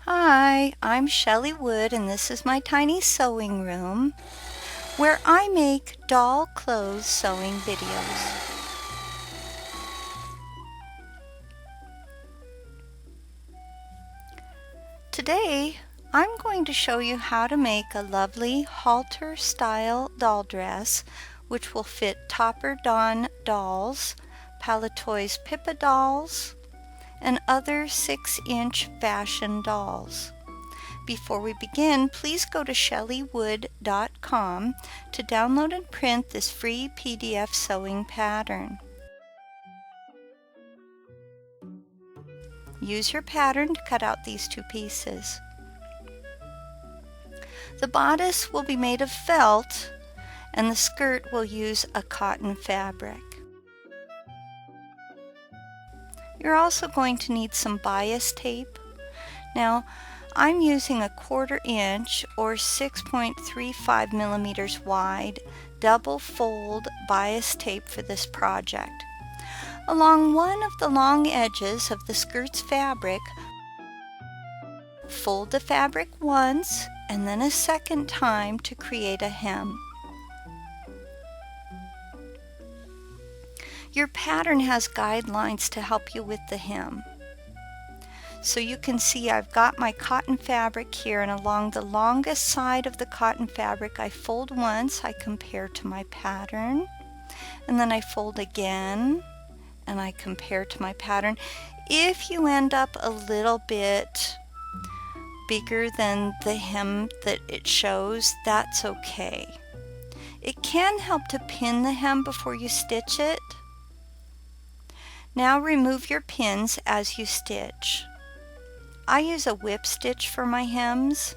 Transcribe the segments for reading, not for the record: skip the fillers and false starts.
Hi, I'm Shelley Wood and this is my tiny sewing room where I make doll clothes sewing videos. Today I'm going to show you how to make a lovely halter style doll dress which will fit Topper Dawn dolls, Palitoy's Pippa dolls, and other 6-inch fashion dolls. Before we begin, please go to shelleywood.com to download and print this free PDF sewing pattern. Use your pattern to cut out these two pieces. The bodice will be made of felt and the skirt will use a cotton fabric. You're also going to need some bias tape. Now, I'm using a 1/4 inch or 6.35 millimeters wide double fold bias tape for this project. Along one of the long edges of the skirt's fabric, fold the fabric once and then a second time to create a hem. Your pattern has guidelines to help you with the hem. So you can see I've got my cotton fabric here, and along the longest side of the cotton fabric I fold once, I compare to my pattern, and then I fold again and I compare to my pattern. If you end up a little bit bigger than the hem that it shows, that's okay. It can help to pin the hem before you stitch it. Now remove your pins as you stitch. I use a whip stitch for my hems.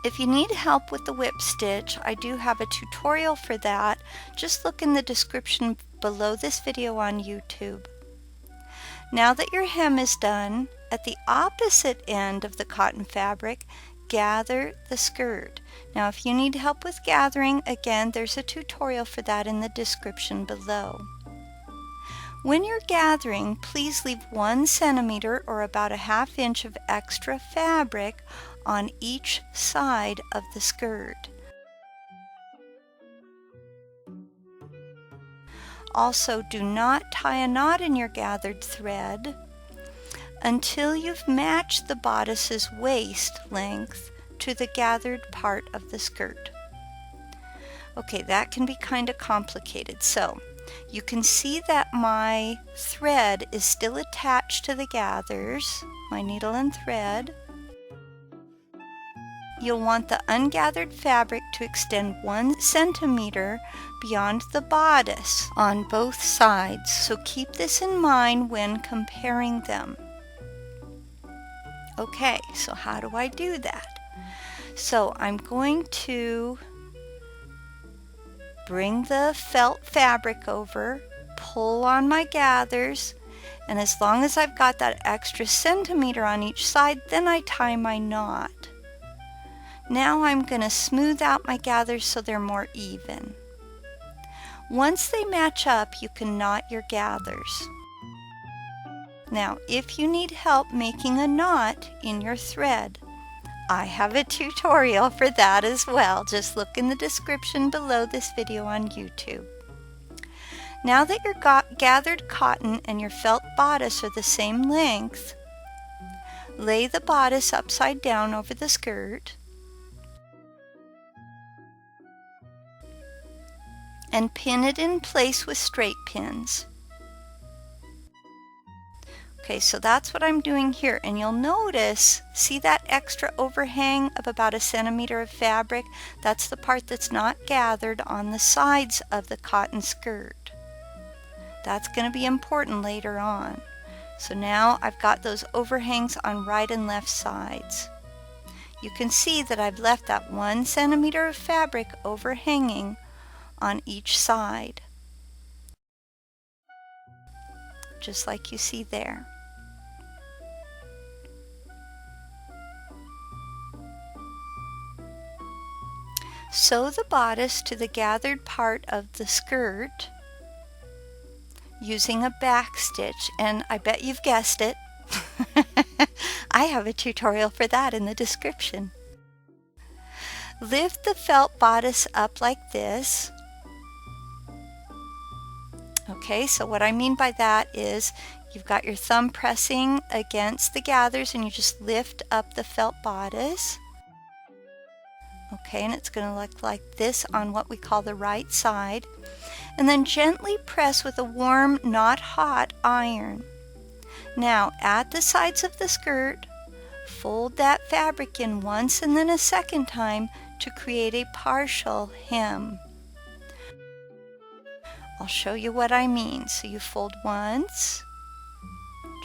If you need help with the whip stitch, I do have a tutorial for that. Just look in the description below this video on YouTube. Now that your hem is done, at the opposite end of the cotton fabric, gather the skirt. Now if you need help with gathering, again, there's a tutorial for that in the description below. When you're gathering, please leave 1 centimeter or about a 1/2 inch of extra fabric on each side of the skirt. Also, do not tie a knot in your gathered thread until you've matched the bodice's waist length to the gathered part of the skirt. Okay, that can be kind of complicated. So, you can see that my thread is still attached to the gathers, my needle and thread. You'll want the ungathered fabric to extend 1 centimeter beyond the bodice on both sides, so keep this in mind when comparing them. Okay, so how do I do that? So I'm going to bring the felt fabric over, pull on my gathers, and as long as I've got that extra centimeter on each side, then I tie my knot. Now I'm going to smooth out my gathers so they're more even. Once they match up, you can knot your gathers. Now, if you need help making a knot in your thread, I have a tutorial for that as well. Just look in the description below this video on YouTube. Now that your gathered cotton and your felt bodice are the same length, lay the bodice upside down over the skirt and pin it in place with straight pins. Okay, so that's what I'm doing here, and you'll notice, see that extra overhang of about 1 centimeter of fabric? That's the part that's not gathered on the sides of the cotton skirt. That's going to be important later on. So now I've got those overhangs on right and left sides. You can see that I've left that 1 centimeter of fabric overhanging on each side, just like you see there. Sew the bodice to the gathered part of the skirt using a back stitch, and I bet you've guessed it. I have a tutorial for that in the description. Lift the felt bodice up like this. Okay, so what I mean by that is you've got your thumb pressing against the gathers and you just lift up the felt bodice. Okay, and it's going to look like this on what we call the right side. And then gently press with a warm, not hot iron. Now, at the sides of the skirt, fold that fabric in once and then a second time to create a partial hem. I'll show you what I mean. So you fold once,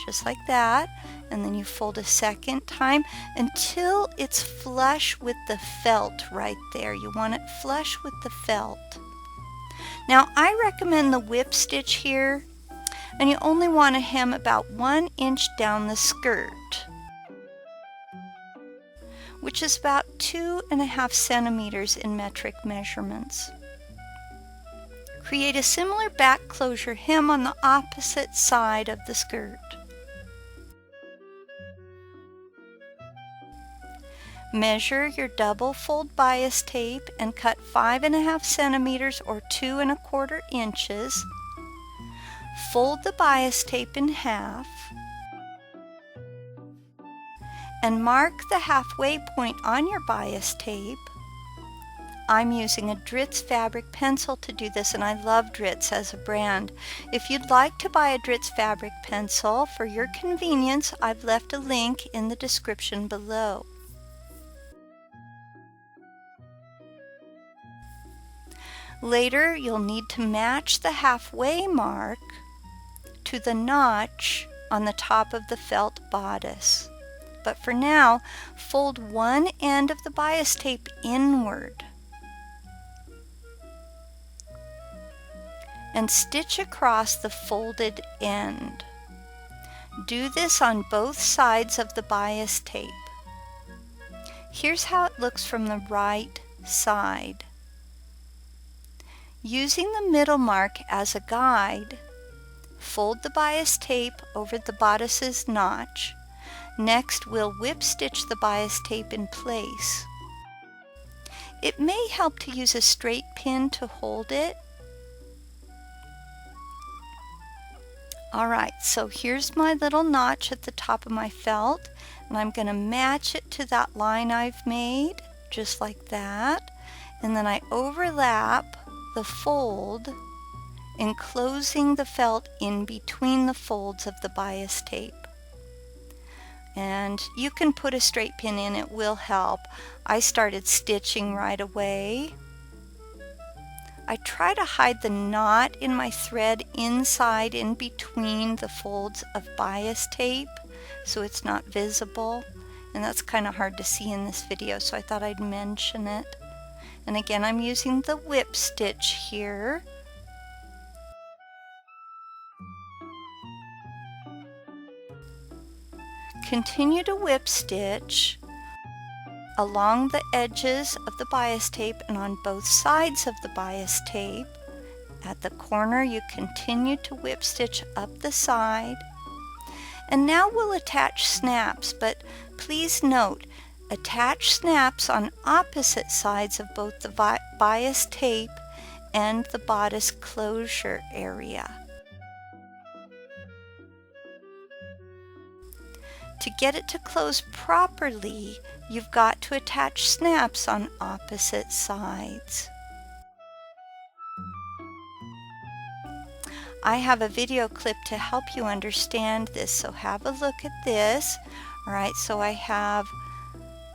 just like that, and then you fold a second time until it's flush with the felt right there. You want it flush with the felt. Now I recommend the whip stitch here, and you only want to hem about 1 inch down the skirt, which is about 2.5 centimeters in metric measurements. Create a similar back closure hem on the opposite side of the skirt. Measure your double fold bias tape and cut 5.5 centimeters or 2.25 inches. Fold the bias tape in half and mark the halfway point on your bias tape. I'm using a Dritz fabric pencil to do this, and I love Dritz as a brand. If you'd like to buy a Dritz fabric pencil, for your convenience, I've left a link in the description below. Later, you'll need to match the halfway mark to the notch on the top of the felt bodice. But for now, fold one end of the bias tape inward and stitch across the folded end. Do this on both sides of the bias tape. Here's how it looks from the right side. Using the middle mark as a guide, fold the bias tape over the bodice's notch. Next, we'll whip stitch the bias tape in place. It may help to use a straight pin to hold it. Alright, so here's my little notch at the top of my felt, and I'm going to match it to that line I've made, just like that. And then I overlap the fold, enclosing the felt in between the folds of the bias tape. And you can put a straight pin in, it will help. I started stitching right away. I try to hide the knot in my thread inside in between the folds of bias tape so it's not visible, and that's kind of hard to see in this video, so I thought I'd mention it. And again, I'm using the whip stitch here. Continue to whip stitch along the edges of the bias tape and on both sides of the bias tape. At the corner, you continue to whip stitch up the side. And now we'll attach snaps, but please note, attach snaps on opposite sides of both the bias tape and the bodice closure area. To get it to close properly, you've got to attach snaps on opposite sides. I have a video clip to help you understand this, so have a look at this. Alright, so I have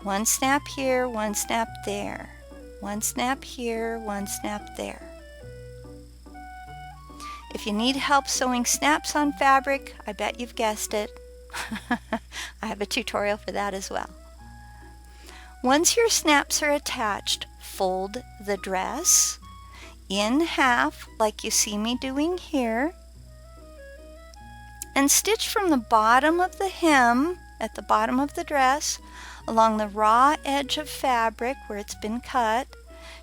one snap here, one snap there, one snap here, one snap there. If you need help sewing snaps on fabric, I bet you've guessed it. I have a tutorial for that as well. Once your snaps are attached, fold the dress in half like you see me doing here, and stitch from the bottom of the hem at the bottom of the dress along the raw edge of fabric where it's been cut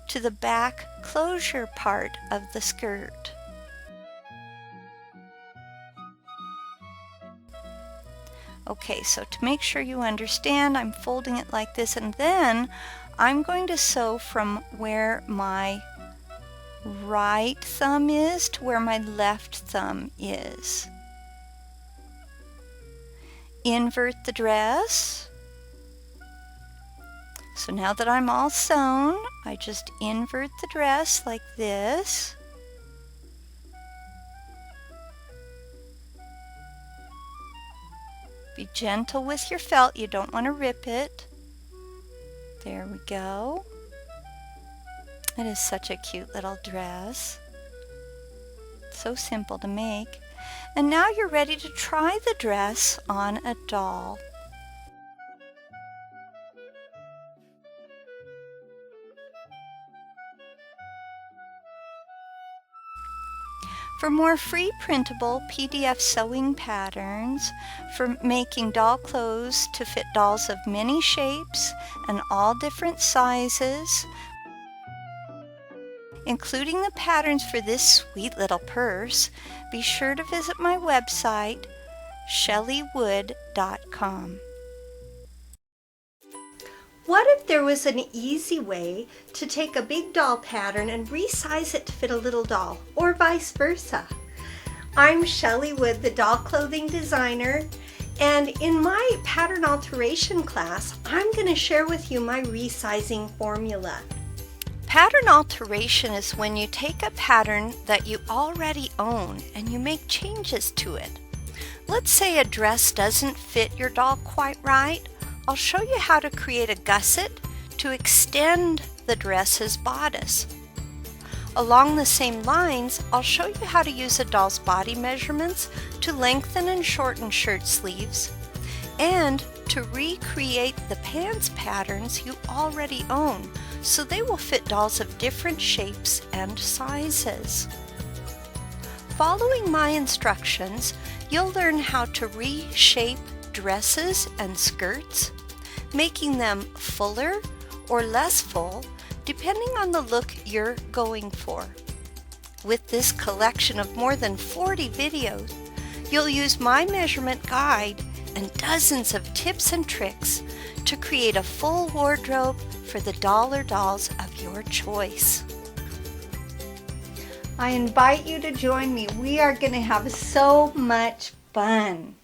to the back closure part of the skirt. Okay, so to make sure you understand, I'm folding it like this, and then I'm going to sew from where my right thumb is to where my left thumb is. Invert the dress. So now that I'm all sewn, I just invert the dress like this. Be gentle with your felt, you don't want to rip it. There we go. It is such a cute little dress. So simple to make. And now you're ready to try the dress on a doll. For more free printable PDF sewing patterns for making doll clothes to fit dolls of many shapes and all different sizes, including the patterns for this sweet little purse, be sure to visit my website, ShellyWood.com. What if there was an easy way to take a big doll pattern and resize it to fit a little doll, or vice versa? I'm Shelly Wood, the doll clothing designer, and in my pattern alteration class, I'm going to share with you my resizing formula. Pattern alteration is when you take a pattern that you already own and you make changes to it. Let's say a dress doesn't fit your doll quite right. I'll show you how to create a gusset to extend the dress's bodice. Along the same lines, I'll show you how to use a doll's body measurements to lengthen and shorten shirt sleeves, and to recreate the pants patterns you already own so they will fit dolls of different shapes and sizes. Following my instructions, you'll learn how to reshape dresses and skirts, making them fuller or less full depending on the look you're going for. With this collection of more than 40 videos, you'll use my measurement guide and dozens of tips and tricks to create a full wardrobe for the doll or dolls of your choice. I invite you to join me. We are going to have so much fun.